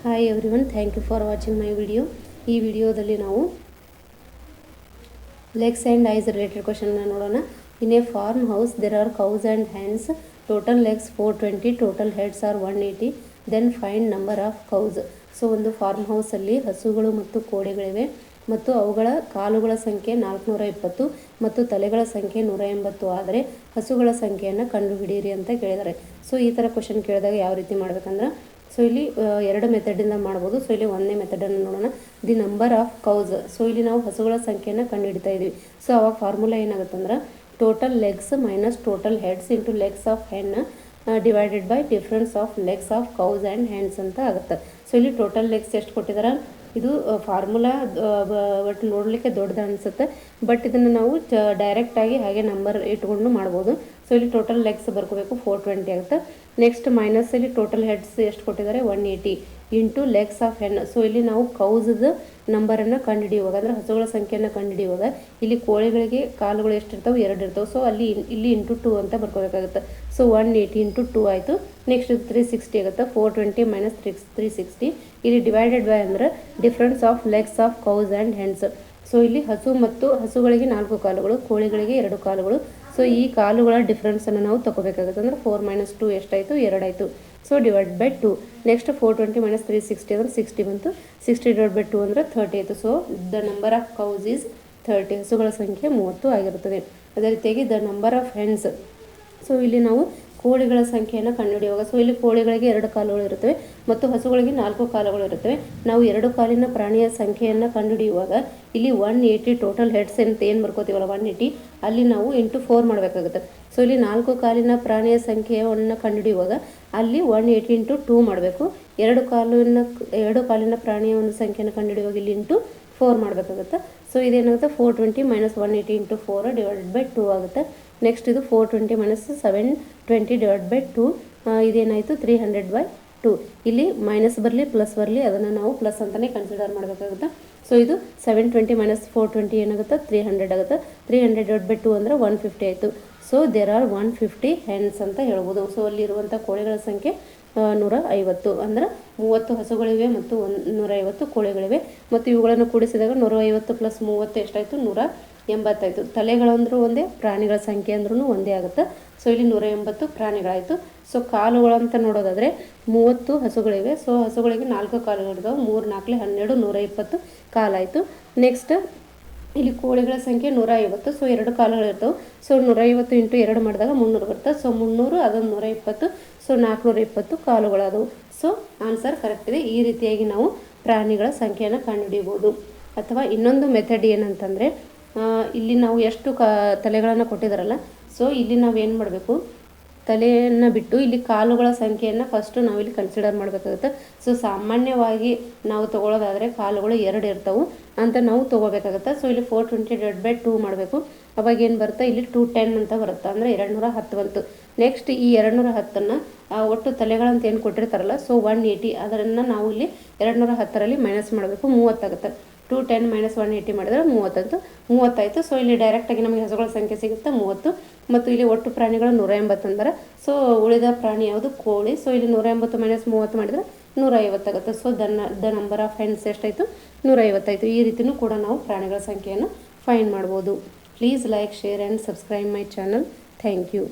Hi everyone, thank you for watching my video. ಈ ವಿಡಿಯೋದಲ್ಲಿ ನಾವು ಲೆಗ್ಸ್ ಆ್ಯಂಡ್ ಐಸ್ ರಿಲೇಟೆಡ್ ಕ್ವಶನ್ನ ನೋಡೋಣ. In a farm house there are cows and hens, total legs 420, total heads are 180, then find number of cows. So ಒಂದು farm ಹೌಸಲ್ಲಿ ಹಸುಗಳು ಮತ್ತು ಕೋಳಿಗಳಿವೆ ಮತ್ತು ಅವುಗಳ ಕಾಲುಗಳ ಸಂಖ್ಯೆ 420 ಮತ್ತು ತಲೆಗಳ ಸಂಖ್ಯೆ 180 ಆದರೆ ಹಸುಗಳ ಸಂಖ್ಯೆಯನ್ನು ಕಂಡುಹಿಡಿಯಿರಿ ಅಂತ ಕೇಳಿದ್ದಾರೆ. ಸೊ ಈ ಥರ ಕ್ವಶನ್ ಕೇಳಿದಾಗ ಯಾವ ರೀತಿ ಮಾಡ್ಬೇಕಂದ್ರೆ, ಸೊ ಇಲ್ಲಿ ಎರಡು ಮೆಥಡಿಂದ ಮಾಡ್ಬೋದು. ಸೊ ಇಲ್ಲಿ ಒಂದನೇ ಮೆಥಡನ್ನು ನೋಡೋಣ, the number of cows. So ಇಲ್ಲಿ ನಾವು ಹಸುಗಳ ಸಂಖ್ಯೆಯನ್ನು ಕಂಡುಹಿಡಿತಾ ಇದ್ವಿ. ಸೊ ಅವಾಗ ಫಾರ್ಮುಲಾ ಏನಾಗುತ್ತಂದ್ರೆ, total legs minus total heads into legs of hen divided by difference of legs of cows and hens ಅಂತ ಆಗುತ್ತೆ. ಸೊ ಇಲ್ಲಿ ಟೋಟಲ್ ಲೆಗ್ಸ್ ಎಷ್ಟು ಕೊಟ್ಟಿದ್ದಾರೆ, ಇದು ಫಾರ್ಮುಲಾ ಒಟ್ಟು ನೋಡಲಿಕ್ಕೆ ದೊಡ್ಡದು ಅನಿಸುತ್ತೆ, ಬಟ್ ಇದನ್ನು ನಾವು ಡೈರೆಕ್ಟಾಗಿ ಹಾಗೆ ನಂಬರ್ ಇಟ್ಕೊಂಡು ಮಾಡ್ಬೋದು. ಸೊ ಇಲ್ಲಿ ಟೋಟಲ್ ಲೆಗ್ಸ್ ಬರ್ಕೋಬೇಕು 420 ಆಗುತ್ತೆ. ನೆಕ್ಸ್ಟ್ ಮೈನಸಲ್ಲಿ ಟೋಟಲ್ ಹೆಡ್ಸ್ ಎಷ್ಟು ಕೊಟ್ಟಿದ್ದಾರೆ 180 ಇಂಟು ಲೆಗ್ಸ್ ಆಫ್ ಹೆನ್. ಸೊ ಇಲ್ಲಿ ನಾವು ಕೌಸ್ದ ನಂಬರನ್ನು ಕಂಡುಹಿಡಿಯುವಾಗ, ಅಂದರೆ ಹಸುಗಳ ಸಂಖ್ಯೆಯನ್ನು ಕಂಡುಹಿಡಿಯುವಾಗ ಇಲ್ಲಿ ಕೋಳಿಗಳಿಗೆ ಕಾಲುಗಳು ಎಷ್ಟಿರ್ತಾವೆ, 2 ಇರ್ತವೆ. ಸೊ ಇಲ್ಲಿ ಇಂಟು 2 ಅಂತ ಬರ್ಕೋಬೇಕಾಗುತ್ತೆ. ಸೊ 180 ಇಂಟು 2 ಆಯಿತು. ನೆಕ್ಸ್ಟ್ ಇದು 360 ಆಗುತ್ತೆ. 420 ಮೈನಸ್ 360. ಇಲ್ಲಿ ಡಿವೈಡೆಡ್ ಬೈ ಅಂದರೆ difference of legs of cows and hens. So ಇಲ್ಲಿ ಹಸುಗಳಿಗೆ 4 ಕಾಲುಗಳು, ಕೋಳಿಗಳಿಗೆ 2 ಕಾಲುಗಳು. ಸೊ ಈ ಕಾಲುಗಳ ಡಿಫ್ರೆನ್ಸನ್ನು ನಾವು ತಗೋಬೇಕಾಗುತ್ತೆ. ಅಂದರೆ 4 ಮೈನಸ್ 2 ಎಷ್ಟಾಯಿತು, 2 ಆಯಿತು. So divide by 2. Next 420 minus 360 ಅಂದರೆ 60 ಬಂತು. 60 ಡಿವೈಡ್ ಬೈ 2 ಅಂದರೆ 30 ಆಯಿತು. So the number of cows is 30. ಹಸುಗಳ ಸಂಖ್ಯೆ 30 ಆಗಿರುತ್ತದೆ. ಅದೇ ರೀತಿಯಾಗಿ the number of hens. So ಇಲ್ಲಿ ನಾವು ಕೋಳಿಗಳ ಸಂಖ್ಯೆಯನ್ನು ಕಂಡುಹಿಡಿಯುವಾಗ, ಸೊ ಇಲ್ಲಿ ಕೋಳಿಗಳಿಗೆ 2 ಕಾಲುಗಳು ಇರುತ್ತವೆ ಮತ್ತು ಹಸುಗಳಿಗೆ 4 ಕಾಲುಗಳು ಇರುತ್ತವೆ. ನಾವು 2 ಕಾಲಿನ ಪ್ರಾಣಿಯ ಸಂಖ್ಯೆಯನ್ನು ಕಂಡುಹಿಡಿಯುವಾಗ ಇಲ್ಲಿ 180 ಟೋಟಲ್ ಹೆಡ್ಸ್ ಅಂತ ಏನು ಬರ್ಕೋತೀವಲ್ಲ 180, ಅಲ್ಲಿ ನಾವು ಇಂಟು 4 ಮಾಡಬೇಕಾಗುತ್ತೆ. ಸೊ ಇಲ್ಲಿ 4 ಕಾಲಿನ ಪ್ರಾಣಿಯ ಸಂಖ್ಯೆಯನ್ನು ಕಂಡುಹಿಡಿಯುವಾಗ ಅಲ್ಲಿ 180 ಇಂಟು 2 ಮಾಡಬೇಕು. 2 ಕಾಲಿನ ಪ್ರಾಣಿಯ ಒಂದು ಸಂಖ್ಯೆಯನ್ನು ಕಂಡುಹಿಡಿಯುವಾಗ ಇಲ್ಲಿ ಇಂಟು 4 ಮಾಡಬೇಕಾಗುತ್ತೆ. ಸೊ ಇದೇನಾಗುತ್ತೆ 420 ಮೈನಸ್ 180 ಇಂಟು 4 ಡಿವೈಡೆಡ್ ಬೈ 2 ಆಗುತ್ತೆ. ನೆಕ್ಸ್ಟ್ ಇದು 420 ಮೈನಸ್ 720 ಡಿವೈಡ್ ಬೈ 2, ಇದೇನಾಯಿತು 300 ಬೈ 2. ಇಲ್ಲಿ ಮೈನಸ್ ಬರಲಿ ಪ್ಲಸ್ ಬರಲಿ, ಅದನ್ನು ನಾವು ಪ್ಲಸ್ ಅಂತಲೇ ಕನ್ಸಿಡರ್ ಮಾಡಬೇಕಾಗುತ್ತೆ. ಸೊ ಇದು 720 ಮೈನಸ್ 420 ಏನಾಗುತ್ತೆ 300 ಆಗುತ್ತೆ. 300 ಡಿವೈಡ್ ಬೈ 2 ಅಂದರೆ 150 ಆಯಿತು. ಸೊ ದೇರ್ ಆರ್ 150 ಹೆನ್ಸ್ ಅಂತ ಹೇಳ್ಬೋದು. ಸೊ ಅಲ್ಲಿರುವಂಥ ಕೋಳಿಗಳ ಸಂಖ್ಯೆ 150, ಅಂದರೆ 30 ಹಸುಗಳಿವೆ ಮತ್ತು 150 ಕೋಳಿಗಳಿವೆ. ಮತ್ತು ಇವುಗಳನ್ನು ಕೂಡಿಸಿದಾಗ 150 ಪ್ಲಸ್ 30 ಎಷ್ಟಾಯಿತು, 180 ಆಯಿತು. ತಲೆಗಳಂದ್ರೂ ಒಂದೇ, ಪ್ರಾಣಿಗಳ ಸಂಖ್ಯೆ ಅಂದ್ರೂ ಒಂದೇ ಆಗುತ್ತೆ. ಸೊ ಇಲ್ಲಿ 180 ಪ್ರಾಣಿಗಳಾಯಿತು. ಸೊ ಕಾಲುಗಳಂತ ನೋಡೋದಾದರೆ 30 ಹಸುಗಳಿವೆ. ಸೊ ಹಸುಗಳಿಗೆ 4 ಕಾಲುಗಳಿದ್ದಾವೆ. 3 4 12, 120 ಕಾಲಾಯಿತು. ನೆಕ್ಸ್ಟ್ ಇಲ್ಲಿ ಕೋಳಿಗಳ ಸಂಖ್ಯೆ 150. ಸೊ 2 ಕಾಲುಗಳಿರ್ತವೆ. ಸೊ 150 ಇಂಟು 2 ಮಾಡಿದಾಗ 300 ಬರ್ತದೆ. ಸೊ 300 ಅದೊಂದು 120. ಸೊ 420 ಕಾಲುಗಳಾದವು. ಸೊ ಆನ್ಸರ್ ಕರೆಕ್ಟ್ ಇದೆ. ಈ ರೀತಿಯಾಗಿ ನಾವು ಪ್ರಾಣಿಗಳ ಸಂಖ್ಯೆಯನ್ನು ಕಂಡುಹಿಡಿಯಬಹುದು. ಅಥವಾ ಇನ್ನೊಂದು ಮೆಥಡ್ ಏನಂತಂದರೆ, ಇಲ್ಲಿ ನಾವು ಎಷ್ಟು ತಲೆಗಳನ್ನು ಕೊಟ್ಟಿದ್ದಾರಲ್ಲ, ಸೊ ಇಲ್ಲಿ ನಾವು ಏನು ಮಾಡಬೇಕು, ತಲೆಯನ್ನು ಬಿಟ್ಟು ಇಲ್ಲಿ ಕಾಲುಗಳ ಸಂಖ್ಯೆಯನ್ನು ಫಸ್ಟು ನಾವಿಲ್ಲಿ ಕನ್ಸಿಡರ್ ಮಾಡಬೇಕಾಗುತ್ತೆ. ಸೊ ಸಾಮಾನ್ಯವಾಗಿ ನಾವು ತೊಗೊಳ್ಳೋದಾದರೆ ಕಾಲುಗಳು 2 ಇರ್ತವೆ ಅಂತ ನಾವು ತೊಗೋಬೇಕಾಗುತ್ತೆ. ಸೊ ಇಲ್ಲಿ 420 ಡಿವೈಡ್ ಬೈ 2 ಮಾಡಬೇಕು. ಅವಾಗ ಏನು ಬರುತ್ತೆ, ಇಲ್ಲಿ 210 ಅಂತ ಬರುತ್ತೆ, ಅಂದರೆ 210 ಬಂತು. ನೆಕ್ಸ್ಟ್ ಈ 210ನ್ನು ಒಟ್ಟು ತಲೆಗಳಂತ ಏನು ಕೊಟ್ಟಿರ್ತಾರಲ್ಲ, ಸೊ 180, ಅದನ್ನು ನಾವು ಇಲ್ಲಿ 210ರಲ್ಲಿ ಮೈನಸ್ ಮಾಡಬೇಕು, 30 ಆಗುತ್ತೆ. 210 ಮೈನಸ್ 180 ಮಾಡಿದರೆ 30 ಆಯಿತು. ಸೊ ಇಲ್ಲಿ ಡೈರೆಕ್ಟಾಗಿ ನಮಗೆ ಹಸುಗಳ ಸಂಖ್ಯೆ ಸಿಗುತ್ತೆ 30. ಮತ್ತು ಇಲ್ಲಿ ಒಟ್ಟು ಪ್ರಾಣಿಗಳು 180 ಅಂದರೆ, ಸೊ ಉಳಿದ ಪ್ರಾಣಿ ಯಾವುದು, ಕೋಳಿ. ಸೊ ಇಲ್ಲಿ 180 ಮೈನಸ್ 30 ಮಾಡಿದರೆ 150 ಆಗುತ್ತೆ. So the number of hence ಎಷ್ಟಾಯಿತು, 150 ಆಯಿತು. ಈ ರೀತಿಯೂ ಕೂಡ ನಾವು ಪ್ರಾಣಿಗಳ ಸಂಖ್ಯೆಯನ್ನು ಫೈಂಡ್ ಮಾಡ್ಬೋದು. Please like, share and subscribe my channel. Thank you.